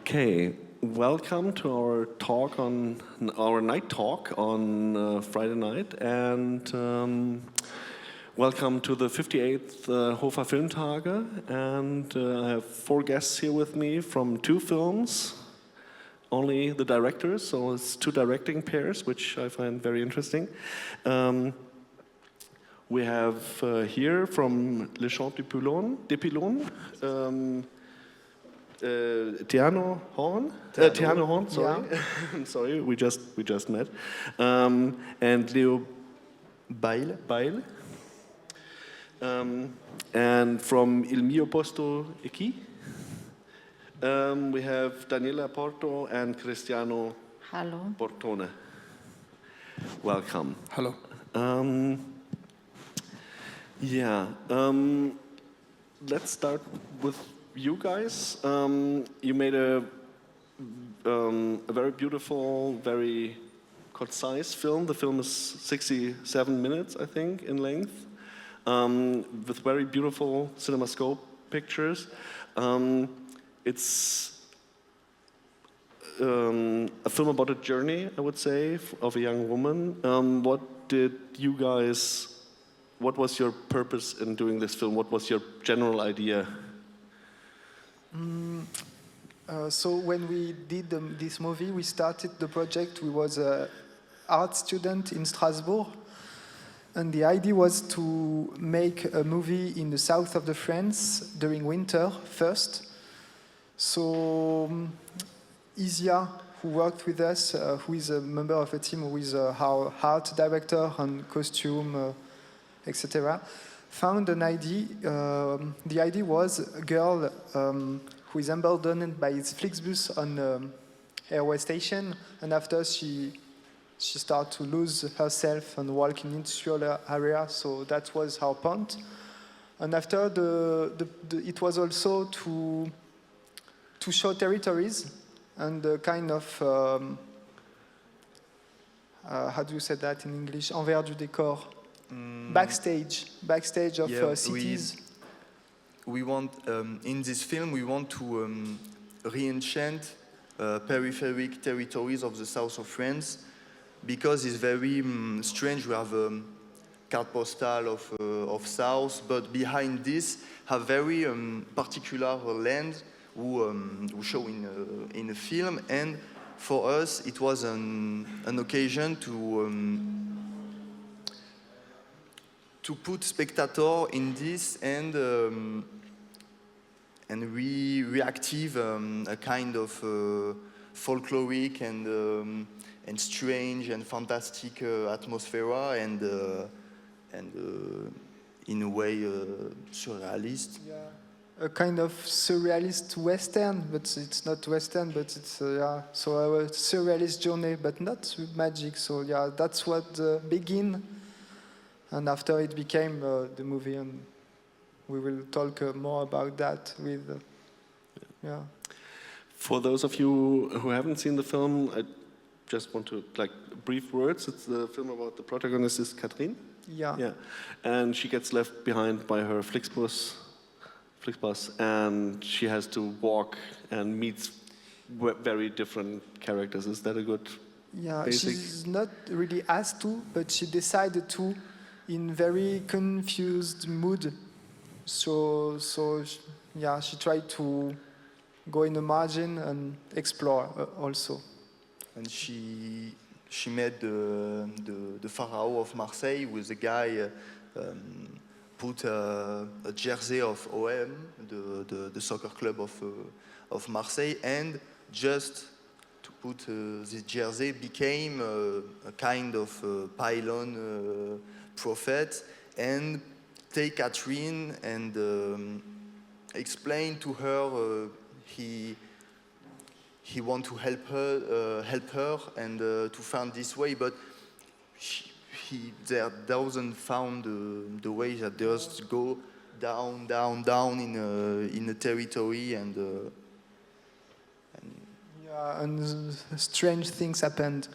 Okay, welcome to our talk on our night talk on Friday night, and welcome to the 58th Hofer Filmtage. And I have 4 guests here with me from 2 films, only the directors, so it's 2 directing pairs, which I find very interesting. We have here from Le Chant des Pylônes, Tiano Horn, sorry, yeah. Sorry, we just met, and Leo Bail, and from Il mio posto è chi, we have Daniela Porto and Cristiano Hello. Portone. Welcome. Hello. Let's start with you guys. You made a very beautiful, very concise film. The film is 67 minutes, I think, in length, with very beautiful cinemascope pictures. It's a film about a journey, I would say, of a young woman. What was your purpose in doing this film? What was your general idea? So when we did this movie, we started the project. We was an art student in Strasbourg, and the idea was to make a movie in the south of the France during winter first. So Isia, who worked with us, who is a member of a team who is our art director and costume, etc., found an idea. The idea was a girl who is abandoned by his Flixbus on a railway station, and after she started to lose herself and walk in industrial area. So that was our point. And after it was also to show territories and kind of how do you say that in English? Envers du décor. Backstage of cities. We want in this film we want to re-enchant peripheric territories of the south of France, because it's very strange. We have a carte postale of south, but behind this have very particular land who show in a film, and for us it was an occasion to put spectator in this and reactive a kind of folkloric and strange and fantastic atmosphere and in a way surrealist. Yeah. A kind of surrealist western, but it's not western, but it's so a surrealist journey, but not with magic. So that's what begin. And after it became the movie, and we will talk more about that with, For those of you who haven't seen the film, I just want to, brief words. It's the film about the protagonist is Catherine. Yeah. And she gets left behind by her Flixbus, and she has to walk and meets very different characters. Is that a good basic? She's not really asked to, but she decided to, in very confused mood. So she tried to go in the margin and explore also. And she met the Pharaoh of Marseille with a guy put a jersey of OM, the soccer club of Marseille, and just to put this jersey became a kind of pylon prophet, and take Catherine and explain to her he want to help her and to find this way, but there doesn't found the way that just go down in a territory and strange things happened.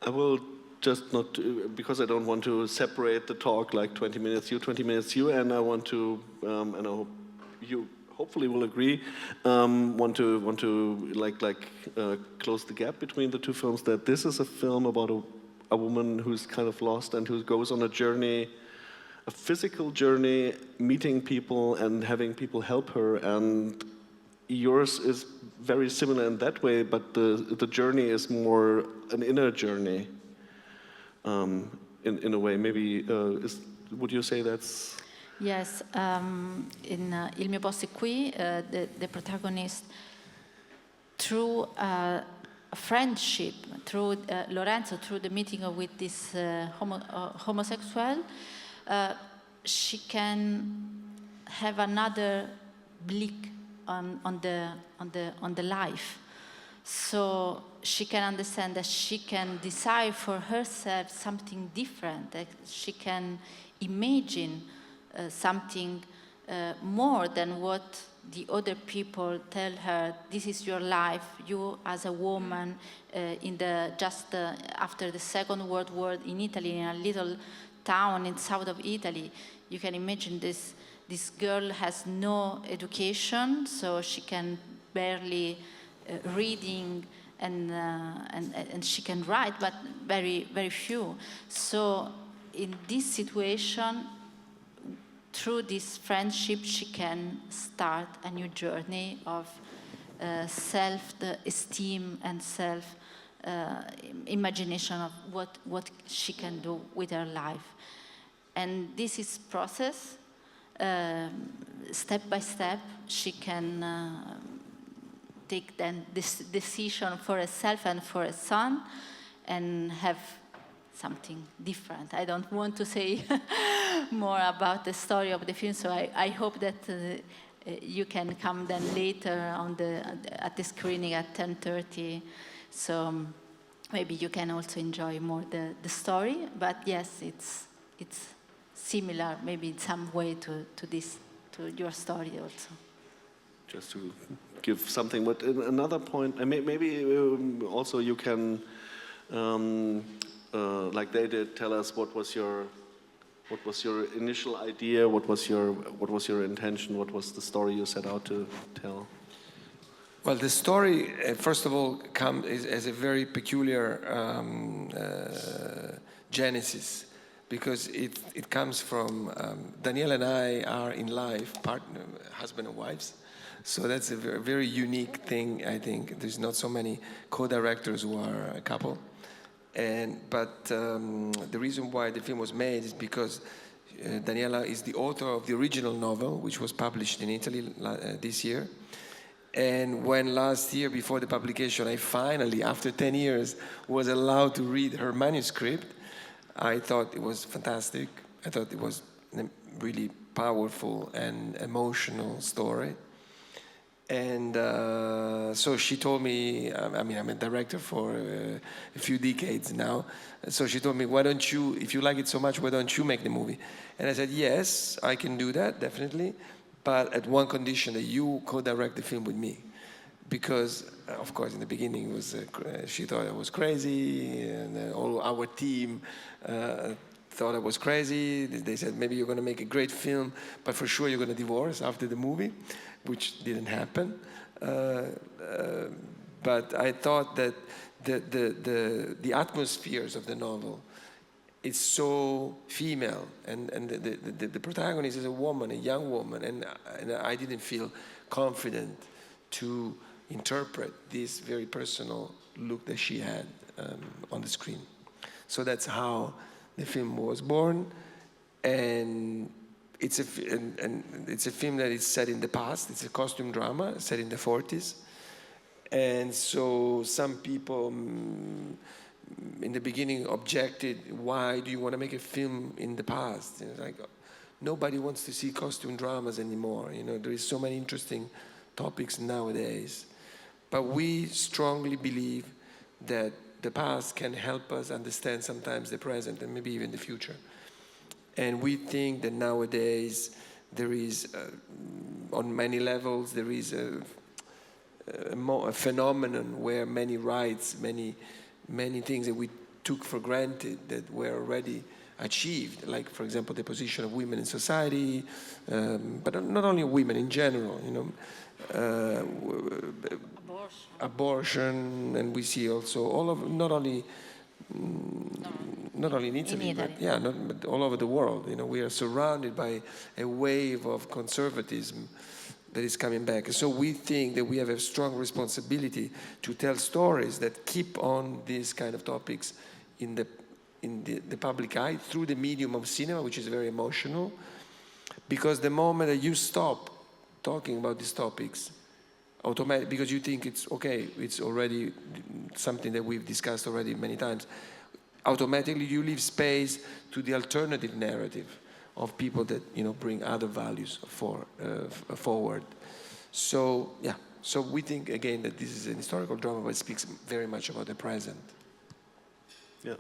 I will just not, because I don't want to separate the talk like 20 minutes you, 20 minutes you, and I want to, and I hopefully will agree, want to close the gap between the two films. That this is a film about a woman who's kind of lost and who goes on a journey, a physical journey, meeting people and having people help her. And yours is very similar in that way, but the journey is more an inner journey. In a way, maybe would you say that's? Yes, in Il mio posto è qui, the protagonist, through a friendship, through Lorenzo, through the meeting with this homosexual, she can have another blick on the life. So she can understand that she can desire for herself something different, that she can imagine something more than what the other people tell her. This is your life. You, as a woman, after the Second World War in Italy, in a little town in south of Italy, you can imagine this girl has no education, so she can barely reading and she can write, but very, very few. So in this situation, through this friendship, she can start a new journey of self-esteem and self-imagination of what she can do with her life. And this is process. Step by step, she can take then this decision for herself and for her son and have something different. I don't want to say more about the story of the film, so I hope that you can come then later at the screening at 10:30. So maybe you can also enjoy more the story. But yes, it's similar, maybe in some way to your story also. Just to give something, but another point, maybe also you can, like they did, tell us what was your initial idea, what was your intention, what was the story you set out to tell? Well, the story, first of all, comes as a very peculiar genesis, because it comes from Danielle and I are in life partner, husband and wives. So that's a very, very unique thing, I think. There's not so many co-directors who are a couple. But the reason why the film was made is because Daniela is the author of the original novel, which was published in Italy this year. And when last year, before the publication, I finally, after 10 years, was allowed to read her manuscript, I thought it was fantastic. I thought it was a really powerful and emotional story. And so she told me, I'm a director for a few decades now, so she told me, why don't you, if you like it so much, why don't you make the movie? And I said, yes, I can do that, definitely, but at one condition, that you co-direct the film with me. Because, of course, in the beginning, she thought I was crazy, and all our team thought I was crazy. They said, maybe you're going to make a great film, but for sure you're going to divorce after the movie, which didn't happen. But I thought that the atmospheres of the novel is so female, and the protagonist is a woman, a young woman, and I didn't feel confident to interpret this very personal look that she had on the screen. So that's how the film was born, and it's a film that is set in the past. It's a costume drama set in the 40s. And so some people in the beginning objected, why do you want to make a film in the past? And it's like, nobody wants to see costume dramas anymore. There is so many interesting topics nowadays. But we strongly believe that the past can help us understand sometimes the present and maybe even the future. And we think that nowadays there is, on many levels, there is a phenomenon where many rights, many things that we took for granted that were already achieved, like, for example, the position of women in society, but not only women in general, abortion, and we see also all of, not only in Italy, but all over the world. We are surrounded by a wave of conservatism that is coming back. So we think that we have a strong responsibility to tell stories that keep on these kind of topics in the public eye through the medium of cinema, which is very emotional. Because the moment that you stop talking about these topics, because you think it's okay, it's already something that we've discussed already many times, automatically you leave space to the alternative narrative of people that bring other values forward. So so we think again that this is an historical drama, but it speaks very much about the present. Yeah.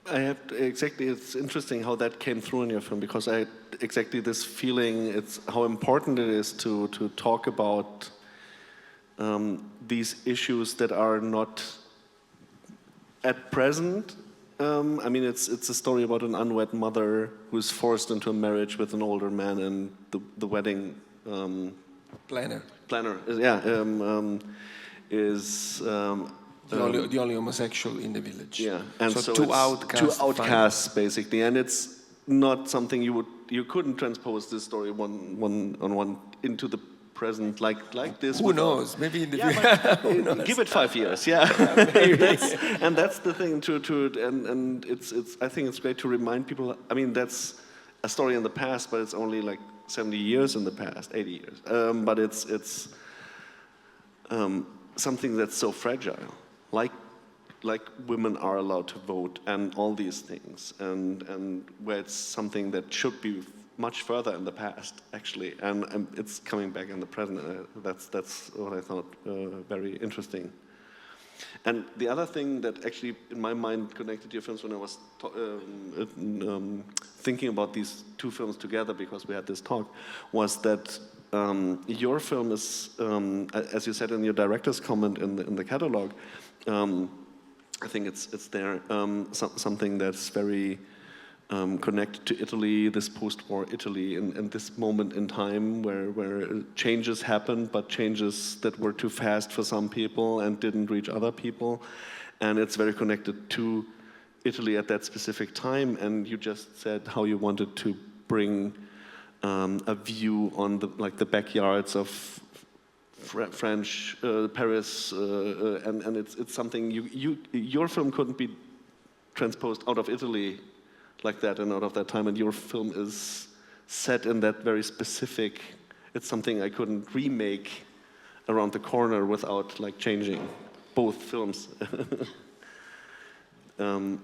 It's interesting how that came through in your film, because I had exactly this feeling, it's how important it is to talk about these issues that are not at present. I mean, it's a story about an unwed mother who's forced into a marriage with an older man, and the wedding planner is the only homosexual in the village. Yeah, and so two it's outcasts basically, and it's not something you couldn't transpose this story one on one into the present like this. Who knows? Maybe in the future. Give it 5 years. Yeah, and that's the thing. And it's I think it's great to remind people. I mean, that's a story in the past, but it's only like 70 years in the past, 80 years. But it's something that's so fragile. Like women are allowed to vote and all these things, and where it's something that should be much further in the past, actually, and it's coming back in the present. That's what I thought very interesting. And the other thing that actually, in my mind, connected to your films when I was thinking about these two films together, because we had this talk, was that your film is, as you said in your director's comment in the catalog, I think it's there, something that's very connected to Italy, this post-war Italy, and this moment in time where changes happened, but changes that were too fast for some people and didn't reach other people. And it's very connected to Italy at that specific time. And you just said how you wanted to bring a view on the backyards of French Paris, and it's something your film couldn't be transposed out of Italy like that and out of that time, and your film is set in that very specific. It's something I couldn't remake around the corner without changing both films. Sorry,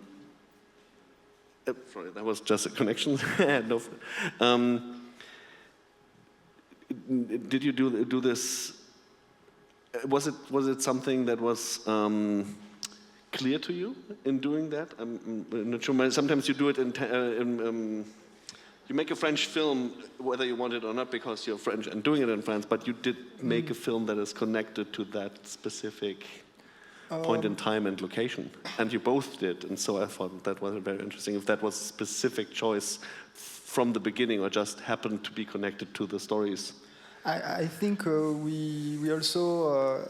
that was just a connection. No. Did you do this? Was it something that was clear to you in doing that? I'm not sure. Sometimes you do it you make a French film, whether you want it or not, because you're French and doing it in France. But you did make a film that is connected to that specific point in time and location, and you both did. And so I thought that was very interesting. If that was a specific choice from the beginning, or just happened to be connected to the stories. I think we also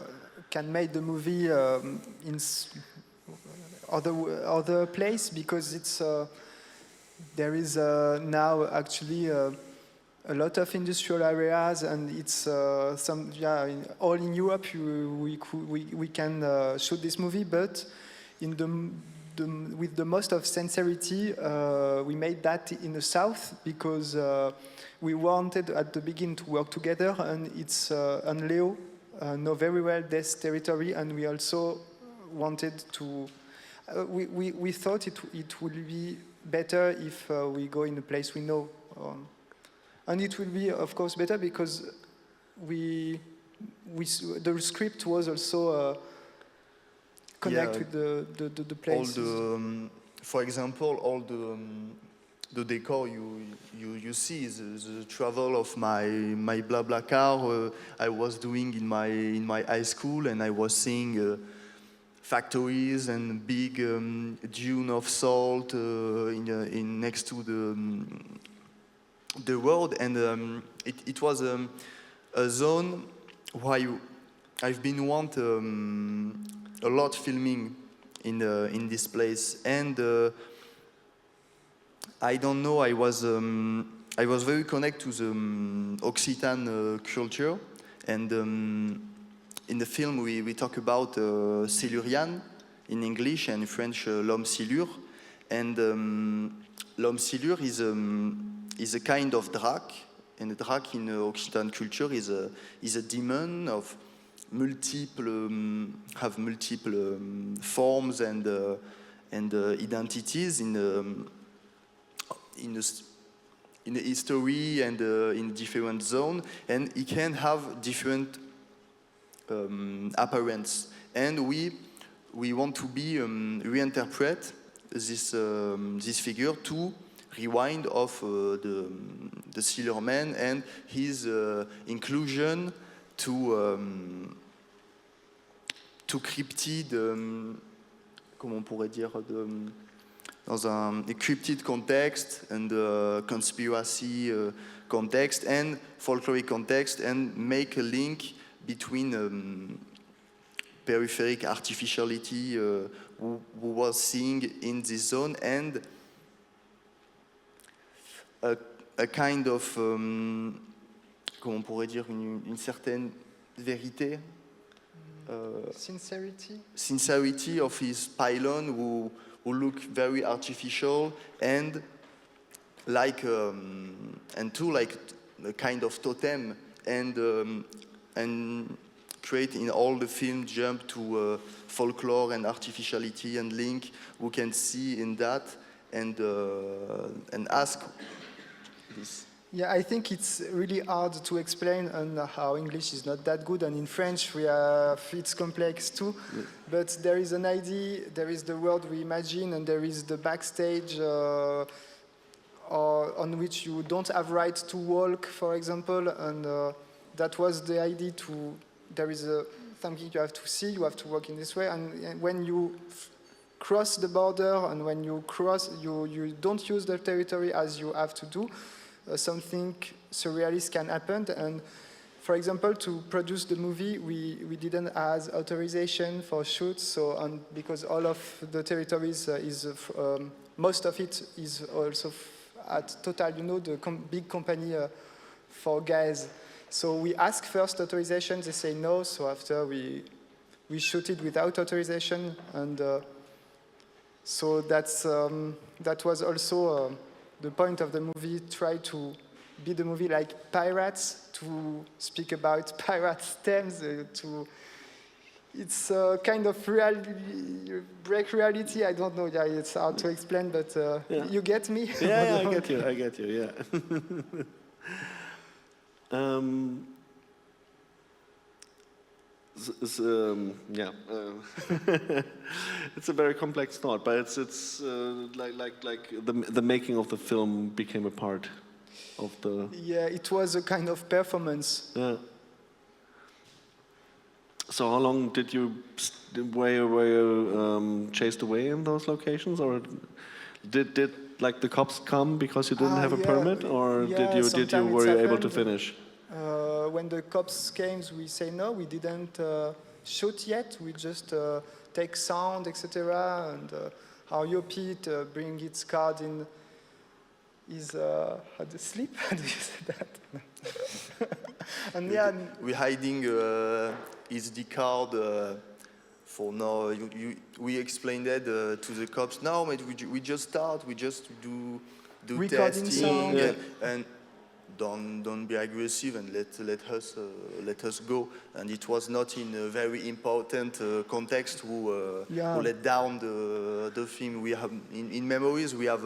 can make the movie in other place, because it's there is now actually a lot of industrial areas, and it's all in Europe we can shoot this movie, but in with the most of sincerity we made that in the south, because we wanted at the beginning to work together, and it's and Leo know very well this territory, and we also wanted to. We thought it would be better if we go in a place we know, and it will be, of course, better because the script was also connect with the place. For example, all the decor you see is the travel of my blah car I was doing in my high school, and I was seeing factories and big dune of salt in next to the road, and it was a zone where I've been a lot filming in this place, and I don't know, I was very connected to the Occitan culture, and in the film we talk about Silurian in English and in French l'homme silure, and l'homme silure is a kind of drac, and a drac in Occitan culture is a demon of multiple forms and identities in the history and in different zones, and it can have different appearance. And we want to reinterpret this figure to rewind of the Sailor Man and his inclusion to cryptid, comment on pourrait dire, dans un cryptid context and conspiracy context and folkloric context, and make a link between peripheric artificiality who was seeing in this zone and a kind of, comment on pourrait dire, une certaine vérité, sincerity of his pylon who look very artificial and like a kind of totem, and create in all the film jump to folklore and artificiality and link we can see in that, and ask this. Yeah, I think it's really hard to explain, and how English is not that good, and in French it's complex too. Yeah. But there is an idea, there is the world we imagine, and there is the backstage on which you don't have right to walk, for example, and that was the idea. There is something you have to see, you have to walk in this way, and when you cross the border, and when you cross, you don't use the territory as you have to do. Something surrealist can happen, and for example, to produce the movie, we didn't have authorization for shoots, so because all of the territories most of it is also at Total, the big company for gas. So we ask first authorization, they say no, so after we shoot it without authorization, and so that was also the point of the movie, try to be the movie like Pirates, to speak about pirates' themes, it's a kind of break reality, I don't know, yeah, it's hard to explain, but yeah. You get me? Yeah, I get you, yeah. It's a very complex thought, but it's like the making of the film became a part of the. Yeah, it was a kind of performance. Yeah. So how long did were you chased away in those locations, or did like the cops come because you didn't have a permit, or were you able to finish? When the cops came, we say no, we didn't shoot yet. We just take sound, etc. And our Yopit bring its card in his sleep. How do you say that? And yeah, we're hiding his D card for now. We explained that to the cops. No, but we just start. We just do recording testing sound. and don't be aggressive and let us go. And it was not in a very important context who let down the film. We have in memories we have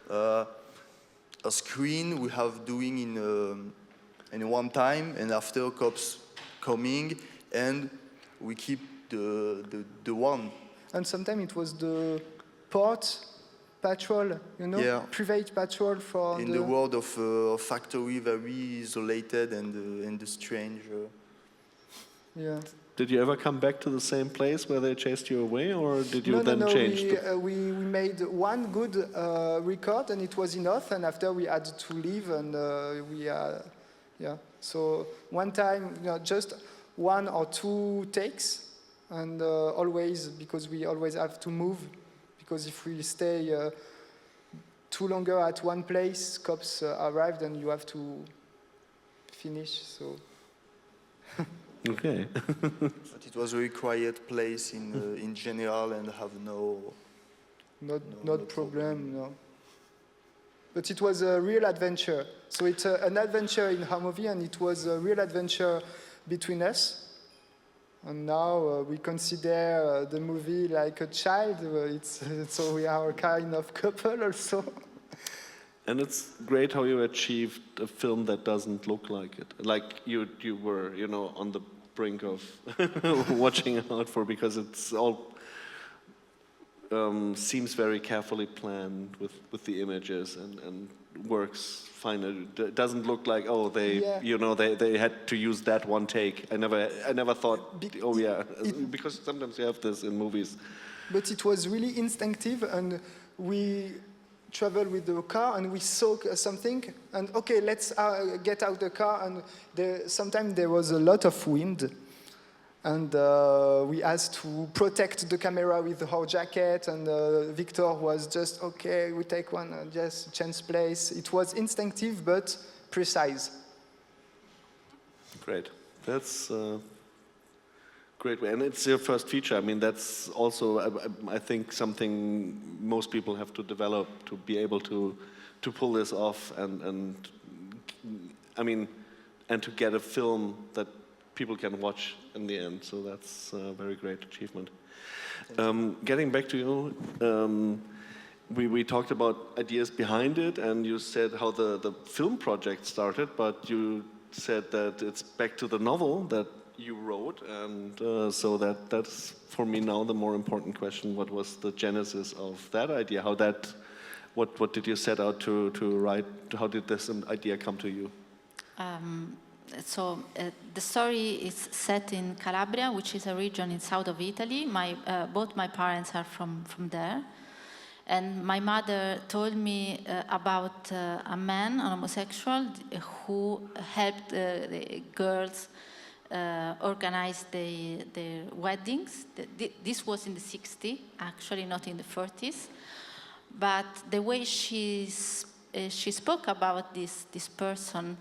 a screen we have doing in one time, and after cops coming, and we keep the one. And sometimes it was the port patrol, private patrol for in the world of factory, very isolated and strange. Yeah. Did you ever come back to the same place where they chased you away, or did you then change? We made one good record, and it was enough. And after we had to leave, and yeah. So one time, just 1 or 2 takes, and always, because we always have to move, because if we stay too longer at one place, cops arrived, and you have to finish. So. Okay. But it was a very quiet place in general and have no problem, no. But it was a real adventure. So it's an adventure in our movie, and it was a real adventure between us. And now we consider the movie like a child. So we are a kind of couple also. And it's great how you achieved a film that doesn't look like it. Like you were, on the brink of watching out for, because it's all seems very carefully planned with the images and works fine. It doesn't look like they had to use that one take. I never thought because sometimes you have this in movies. But it was really instinctive, and we traveled with the car, and we saw something, and okay, let's get out the car. And sometimes there was a lot of wind, and we had to protect the camera with our jacket, and Victor was just, okay, we take one, just change place. It was instinctive but precise. Great. That's great. And it's your first feature. I mean, that's also, I think, something most people have to develop to be able to pull this off, and I mean, and to get a film that people can watch in the end. So that's a very great achievement. Getting back to you, we talked about ideas behind it, and you said how the film project started, but you said that it's back to the novel that you wrote, and so that's for me now the more important question. What was the genesis of that idea? What did you set out to write? How did this idea come to you? The story is set in Calabria, which is a region in south of Italy. Both my parents are from there. And my mother told me about a man, an homosexual, who helped the girls organize their weddings. This was in the 60s, actually, not in the 40s. But the way she spoke about this person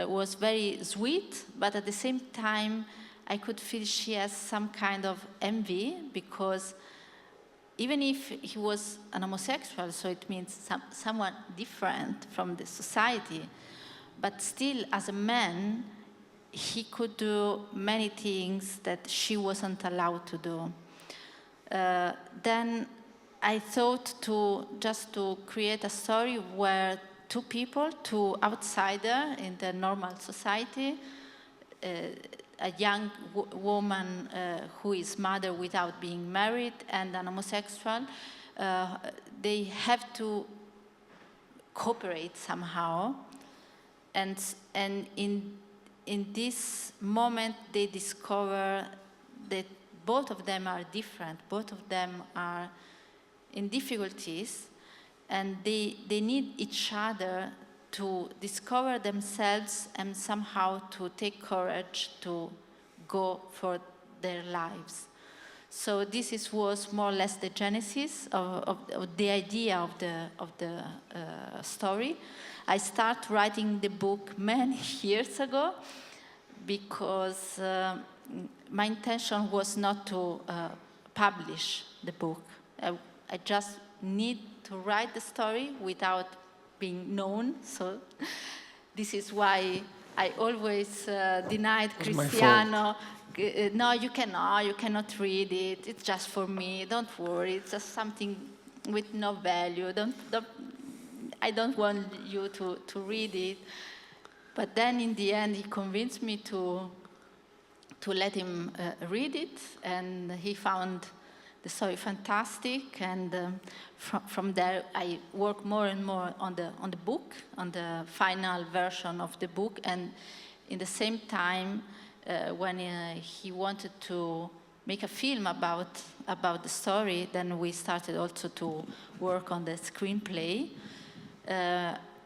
was very sweet, but at the same time, I could feel she has some kind of envy, because even if he was an homosexual, so it means someone different from the society, but still, as a man, he could do many things that she wasn't allowed to do. Then I thought to create a story where two people, two outsiders in the normal society, a young woman who is mother without being married, and an homosexual, they have to cooperate somehow, and in this moment they discover that both of them are different, both of them are in difficulties, and they need each other to discover themselves and somehow to take courage to go for their lives. So this was more or less the genesis of the idea of the story. I started writing the book many years ago, because my intention was not to publish the book. I just need to write the story without being known. So this is why I always denied Cristiano. No, you cannot read it. It's just for me. Don't worry. It's just something with no value. I don't want you to read it. But then in the end, he convinced me to let him read it, and he found the story fantastic. And from there, I worked more and more on the book, on the final version of the book, and in the same time, when he wanted to make a film about the story, then we started also to work on the screenplay.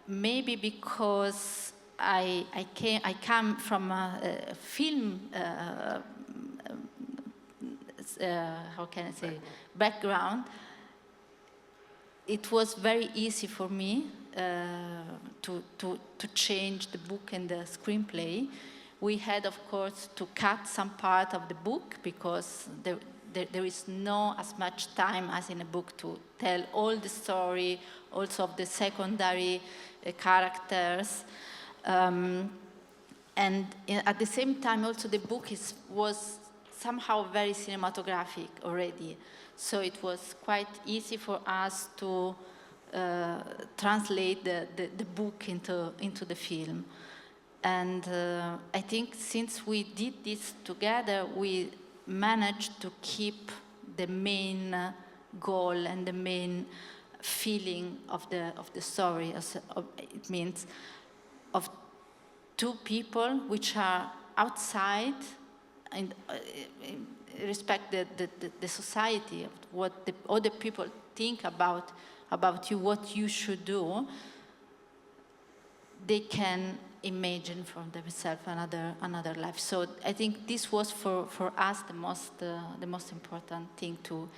Maybe because I come from a film, how can I say, background. It was very easy for me to change the book and the screenplay. We had, of course, to cut some part of the book because there is no as much time as in a book to tell all the story, also of the secondary characters. And at the same time, also the book was somehow very cinematographic already. So it was quite easy for us to translate the book into the film. And I think since we did this together, we managed to keep the main goal and the main feeling of the story. It means of two people which are outside and respect the society, of what the other people think about you, what you should do. They can imagine for themselves another life. So I think this was for us the most important thing, to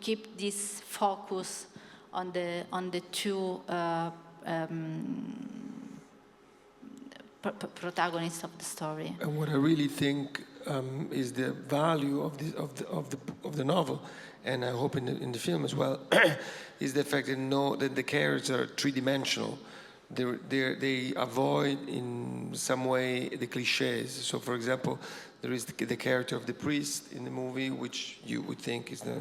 keep this focus on the two protagonists of the story. And what I really think is the value of the novel, and I hope in the film as well, is the fact that the characters are three-dimensional. They avoid in some way the cliches. So, for example, there is the character of the priest in the movie, which you would think is the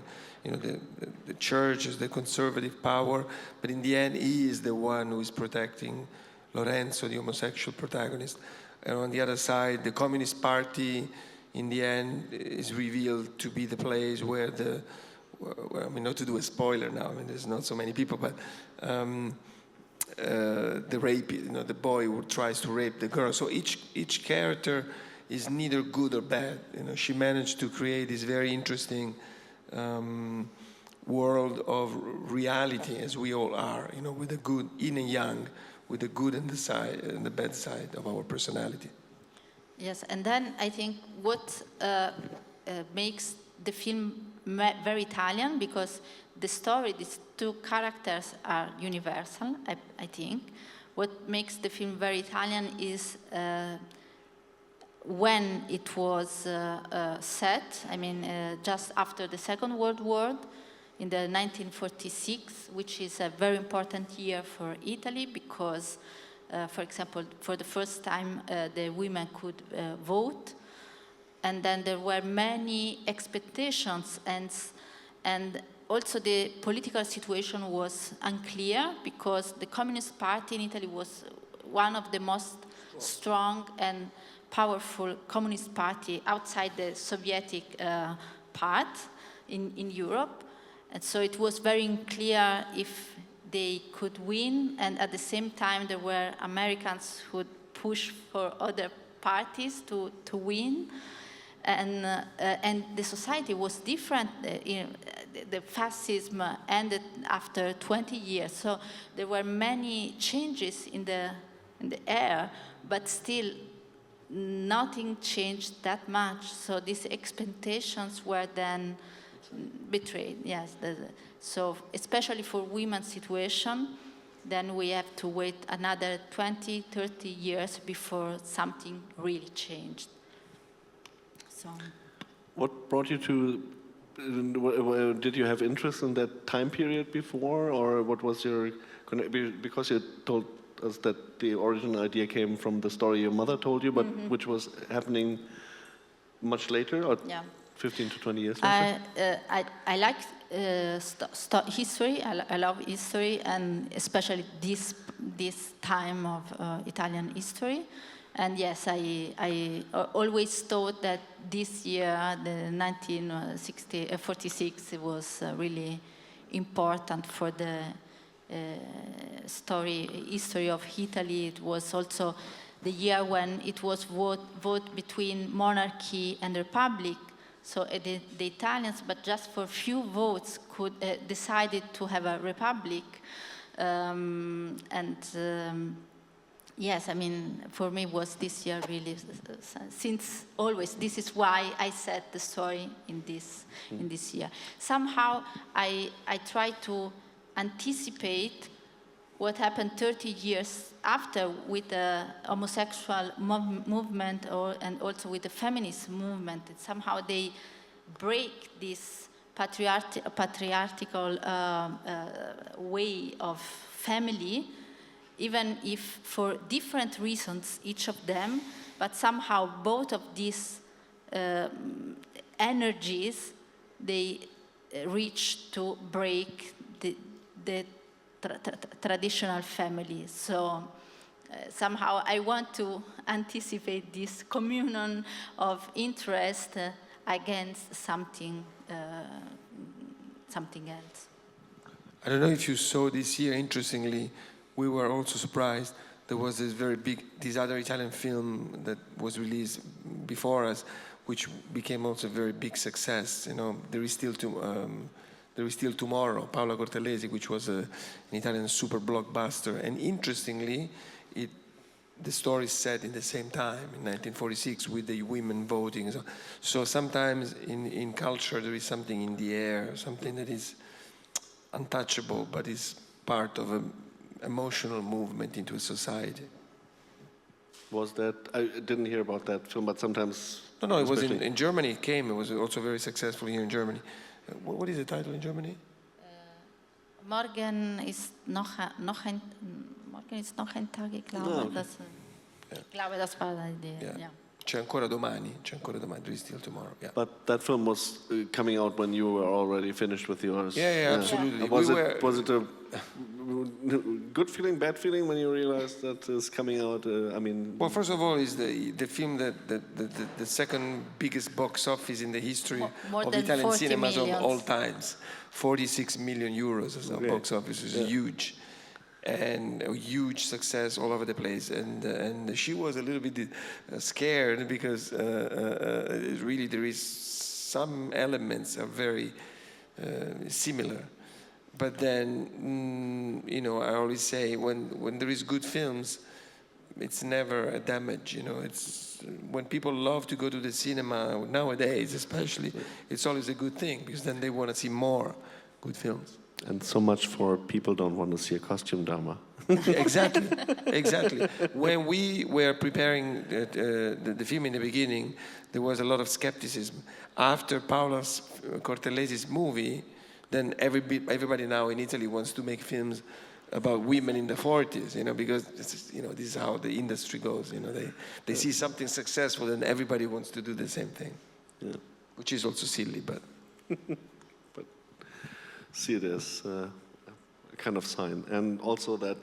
church, is the conservative power, but in the end, he is the one who is protecting Lorenzo, the homosexual protagonist. And on the other side, the Communist Party, in the end, is revealed to be the place where I mean, not to do a spoiler now, I mean, there's not so many people, but the rape, the boy who tries to rape the girl. So each character is neither good or bad. She managed to create this very interesting world of reality, as we all are, with the good, yin and yang, with the good and the bad side of our personality. Yes, and then I think what makes the film very Italian, because the story, these two characters are universal, I think. What makes the film very Italian is when it was set, I mean, just after the Second World War, in the 1946, which is a very important year for Italy because, for example, for the first time, the women could vote. And then there were many expectations, and also the political situation was unclear because the Communist Party in Italy was one of the most strong and powerful communist party outside the Soviet part in Europe. And so it was very unclear if they could win, and at the same time there were Americans who would push for other parties to win. And the society was different. The fascism ended after 20 years, so there were many changes in the air, but still nothing changed that much. So these expectations were then betrayed. Yes, so especially for women's situation, then we have to wait another 20, 30 years before something really changed. So, what brought you to? Did you have interest in that time period before, or what was your? Because you told us that the original idea came from the story your mother told you, but which was happening much later, or 15 to 20 years later? I like history. I love history, and especially this time of Italian history. And yes, I always thought that this year, the 1946, was really important for the history of Italy. It was also the year when it was vote between monarchy and republic. So the Italians, but just for few votes, could decided to have a republic. Yes, I mean, for me was this year really, since always, this is why I set the story in this year. Somehow I try to anticipate what happened 30 years after with the homosexual movement and also with the feminist movement. And somehow they break this patriarchal way of family, even if for different reasons, each of them, but somehow both of these energies, they reach to break the traditional family. So somehow I want to anticipate this communion of interest against something else. I don't know if you saw this year, interestingly, we were also surprised. There was this other Italian film that was released before us, which became also a very big success. You know, There is Still Tomorrow, Paola Cortellesi, which was an Italian super blockbuster. And interestingly, the story is set in the same time, in 1946, with the women voting. So sometimes in culture there is something in the air, something that is untouchable, but is part of an emotional movement into a society. Was that, I didn't hear about that film, but sometimes... No, it was in Germany, it came. It was also very successful here in Germany. What is the title in Germany? Morgen ist noch ein Tag, ich glaube. Oh, okay. Ich glaube, das war die, ja. C'è ancora domani, there is still tomorrow. Yeah. But that film was coming out when you were already finished with yours. Yeah, absolutely. Was it a good feeling, bad feeling when you realized that it's coming out? Well, first of all, is the film that the second biggest box office in the history More of than Italian 40 cinemas millions. of all times. 46 million euros as a box office is huge. And a huge success all over the place. And she was a little bit scared because really there is some elements are very similar. But then, I always say when there is good films, it's never a damage. It's when people love to go to the cinema nowadays, especially, it's always a good thing because then they want to see more good films. And so much for people don't want to see a costume drama. Exactly. When we were preparing the film in the beginning, there was a lot of skepticism. After Paola Cortellesi's movie, then everybody now in Italy wants to make films about women in the 40s, because this is how the industry goes. They see something successful and everybody wants to do the same thing, which is also silly, but. See it as a kind of sign, and also that,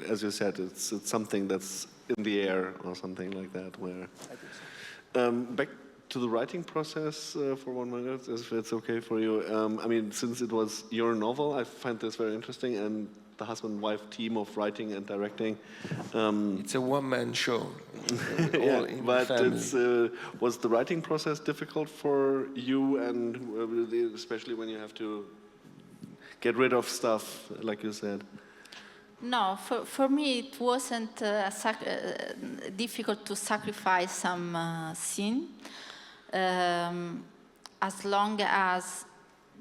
as you said, it's something that's in the air or something like that. Where back to the writing process for 1 minute, if it's okay for you. Since it was your novel, I find this very interesting, and the husband-wife team of writing and directing. It's a one-man show. But was the writing process difficult for you, and especially when you have to get rid of stuff, like you said? No, for me it wasn't difficult to sacrifice some scene, as long as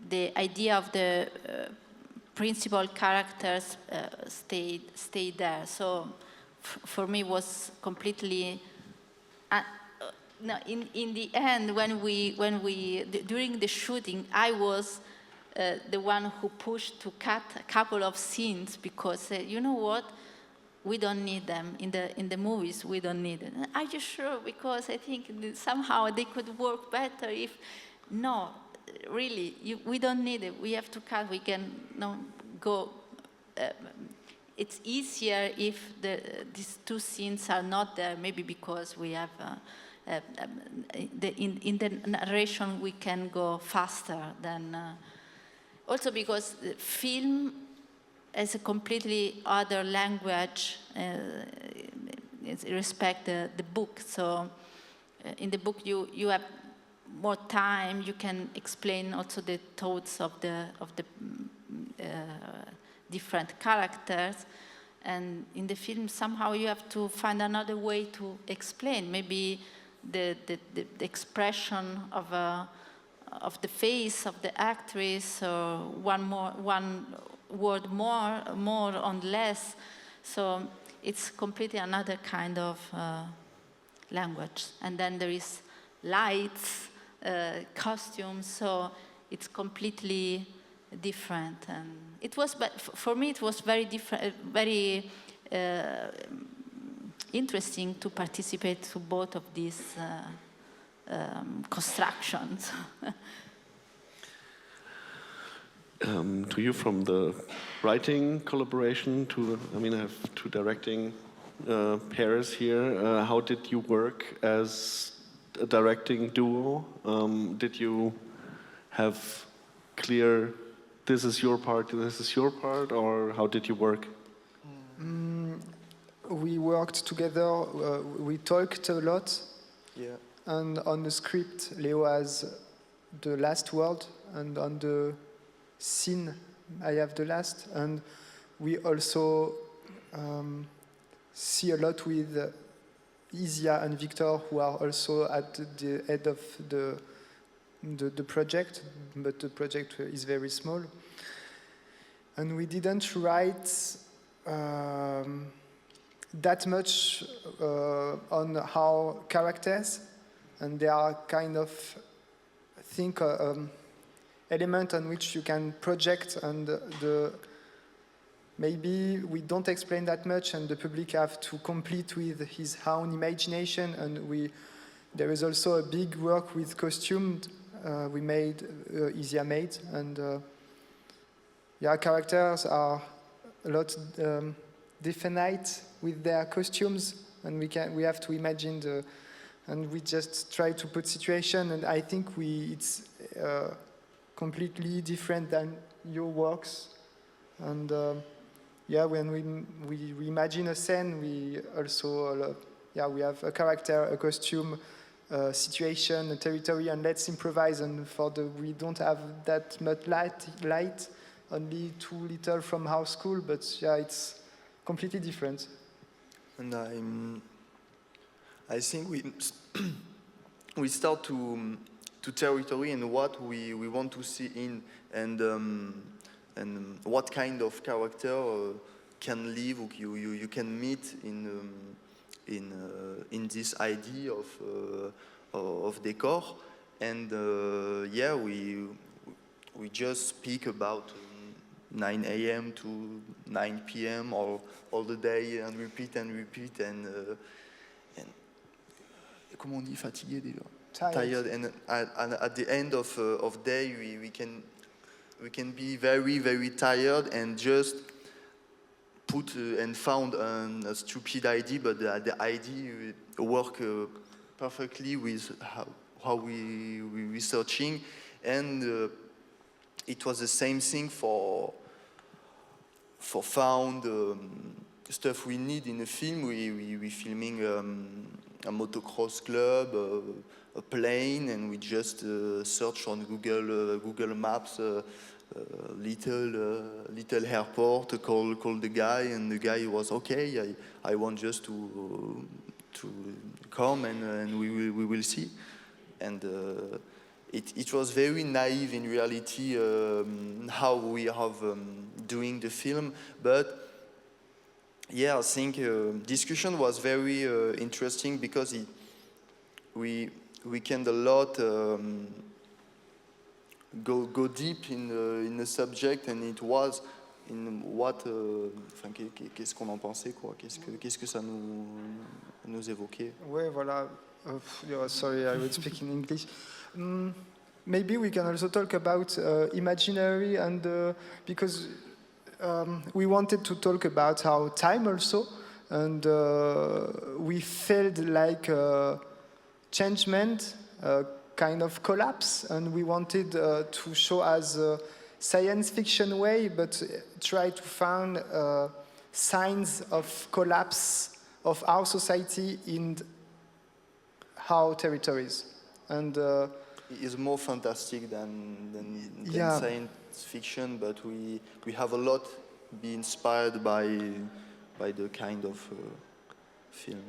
the idea of the principal characters stayed there. So for me was completely. No, in the end, when we during the shooting, I was the one who pushed to cut a couple of scenes because you know what, we don't need them in the movies. We don't need it. Are you sure? Because I think somehow they could work better if. No, really, we don't need it. We have to cut. We can go. It's easier if these two scenes are not there. Maybe because we have. In the narration, we can go faster than. Also because film is a completely other language. respect the book. So in the book you have more time. You can explain also the thoughts of the different characters. And in the film, somehow you have to find another way to explain. Maybe the expression of the face of the actress, or one word more or less. So it's completely another kind of language. And then there is lights, costumes. So it's completely different. And it was, but for me, it was very different, very interesting to participate to both of these constructions. To you, from the writing collaboration to, I have two directing pairs here. How did you work as a directing duo? Did you have clear, this is your part, this is your part, or how did you work? We worked together, we talked a lot. Yeah. And on the script, Leo has the last word, and on the scene, I have the last. And we also see a lot with Isia and Victor, who are also at the head of the project, but the project is very small. And we didn't write that much on our characters, and they are kind of, I think, element on which you can project, and maybe we don't explain that much, and the public have to complete with his own imagination. And there is also a big work with costume we made, Isia made, and characters are a lot definite with their costumes, and we have to imagine and we just try to put situation, and I think it's completely different than your works. And when we imagine a scene, we also we have a character, a costume, a situation, a territory, and let's improvise. And we don't have that much light, only too little from our school, but it's completely different. And I think we start to territory and what we want to see in, and what kind of character can live, you can meet in this idea of decor. And we just speak about 9 a.m. to 9 p.m. or all the day, and repeat and comment on dit, fatigué déjà? Tired. And at the end of day, we can be very, very tired, and just put and found a stupid idea, but the idea work perfectly with how we researching. And it was the same thing for found stuff we need in a film. We filming a motocross club, a plane, and we just search on Google Maps, little airport, call the guy, and the guy was okay. I want just to come, and we will see. And it was very naive in reality how we have doing the film, but I think discussion was very interesting, because we can a lot go deep in the subject, and it was in what qu'est-ce qu'on en pensait, quoi, qu'est-ce que ça nous évoquait. Ouais, voilà. Sorry, I will speak in English. Maybe we can also talk about imaginary, and because we wanted to talk about our time also, and we felt like changement, kind of collapse, and we wanted to show as a science fiction way, but try to find signs of collapse of our society in our territories. And It's more fantastic than Yeah. science fiction, but we have a lot be inspired by the kind of film.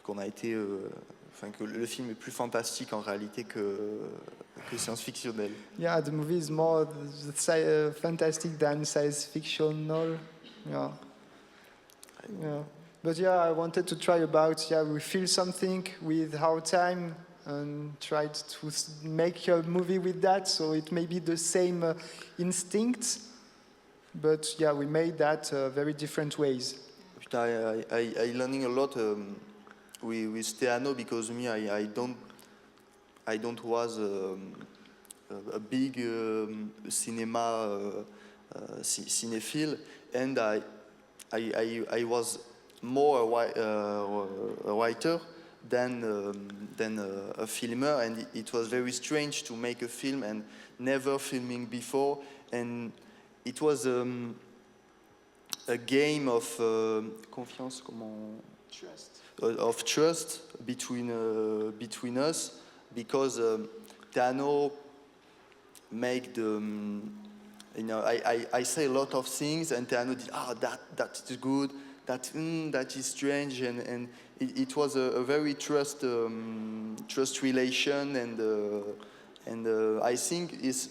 Qu'on a été, enfin que le film est plus fantastique en réalité que science-fictionnel. yeah, the movie is more fantastic than science fictional. Yeah. Yeah. But yeah, I wanted to try about, we feel something with our time and tried to make a movie with that, so it may be the same instincts, but yeah, we made that very different ways. Putain, I learning a lot with Steano, because me, I don't was a big cinema cinephile, and I was more a writer than a filmer, and it was very strange to make a film and never filming before, and it was a game of confiance, of trust between us, because Tano make the I say a lot of things, and Tano did that is good, that is strange, and it was a very trust relation, and I think is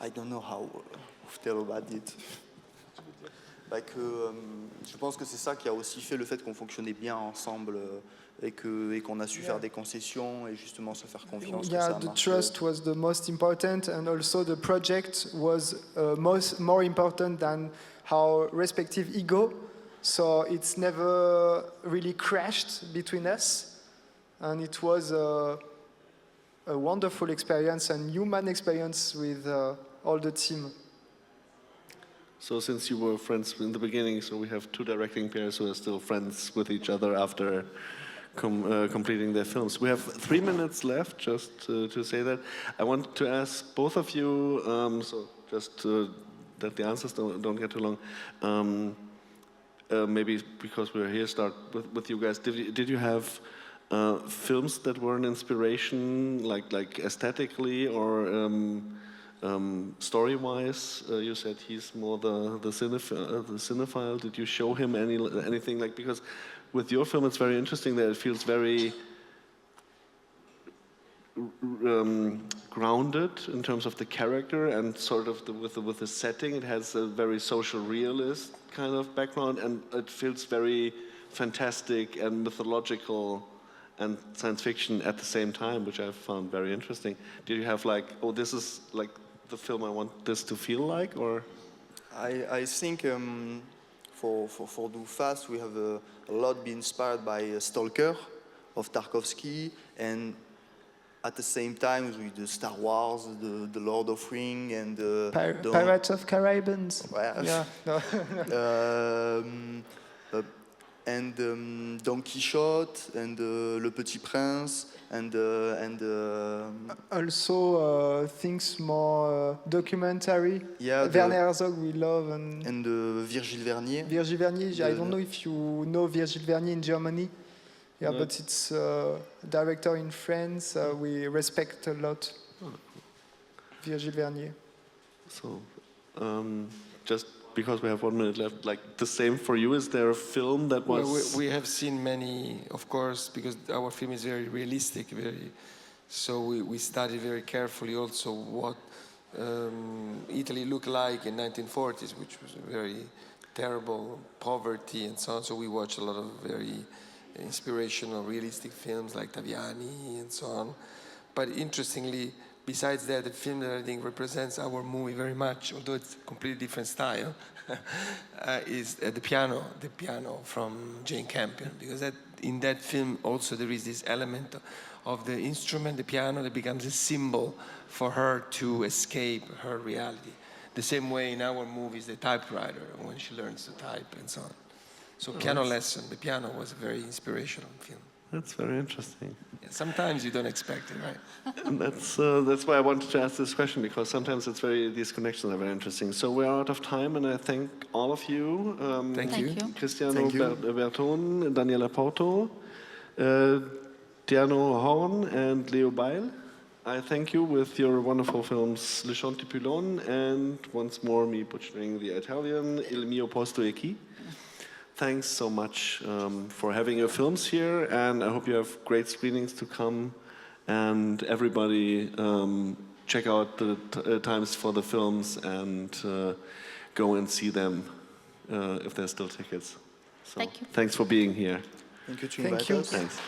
I don't know how to tell about it. Je pense que c'est ça qui a aussi fait le fait qu'on fonctionnait bien ensemble, et qu'on a su faire des concessions et justement se faire confiance. Yeah, que ça a the marché. trust was the most important, and also the project was more important than our respective ego. So it's never really crashed between us, and it was a wonderful experience and human experience with all the team. So since you were friends in the beginning, so we have two directing pairs who are still friends with each other after completing their films. We have 3 minutes left, just to say that. I want to ask both of you, so just that the answers don't get too long. Maybe because we're here, start with you guys. Did you have films that were an inspiration, like aesthetically or story-wise? You said he's more the cinephile. Did you show him anything like, because with your film it's very interesting that it feels very grounded in terms of the character and sort of with the setting. It has a very social realist kind of background, and it feels very fantastic and mythological and science fiction at the same time, which I found very interesting. Did you have like, oh, this is like the film I want this to feel like, or? I think for Do Fast we have a lot been inspired by Stalker of Tarkovsky, and at the same time with the Star Wars, the Lord of Rings, and Pirates of Caribbean. Ouais. Yeah. No. And Don Quixote, and Le Petit Prince, and Also things more documentary. Yeah, Werner Herzog we love, and Virgile Vernier. Virgile Vernier. I don't know if you know Virgile Vernier in Germany. Yeah, No. but it's a director in France. We respect a lot. Virgile Vernier. So, just because we have 1 minute left, like the same for you, is there a film that was... Well, we have seen many, of course, because our film is very realistic, so we studied very carefully also what Italy looked like in 1940s, which was a very terrible poverty and so on. So we watched a lot of very inspirational, realistic films like Taviani and so on. But interestingly, besides that, the film that I think represents our movie very much, although it's a completely different style, is the piano from Jane Campion. Because in that film also there is this element of the instrument, the piano, that becomes a symbol for her to escape her reality. The same way in our movies, the typewriter, when she learns to type and so on. So piano lesson, the piano was a very inspirational film. That's very interesting. Yeah, sometimes you don't expect it, right? And that's why I wanted to ask this question, because sometimes these connections are very interesting. So we're out of time, and I thank all of you. Thank you. Cristiano Thank you. Berton, Daniela Porto, Diano Horn, and Leo Beil. I thank you with your wonderful films Le Chant du Pilon and once more me butchering the Italian Il mio posto è qui. Thanks so much for having your films here, and I hope you have great screenings to come. And everybody check out the times for the films and go and see them if there's still tickets. So Thank you. thanks for being here. Thank you to Thank invite you. us. Thanks.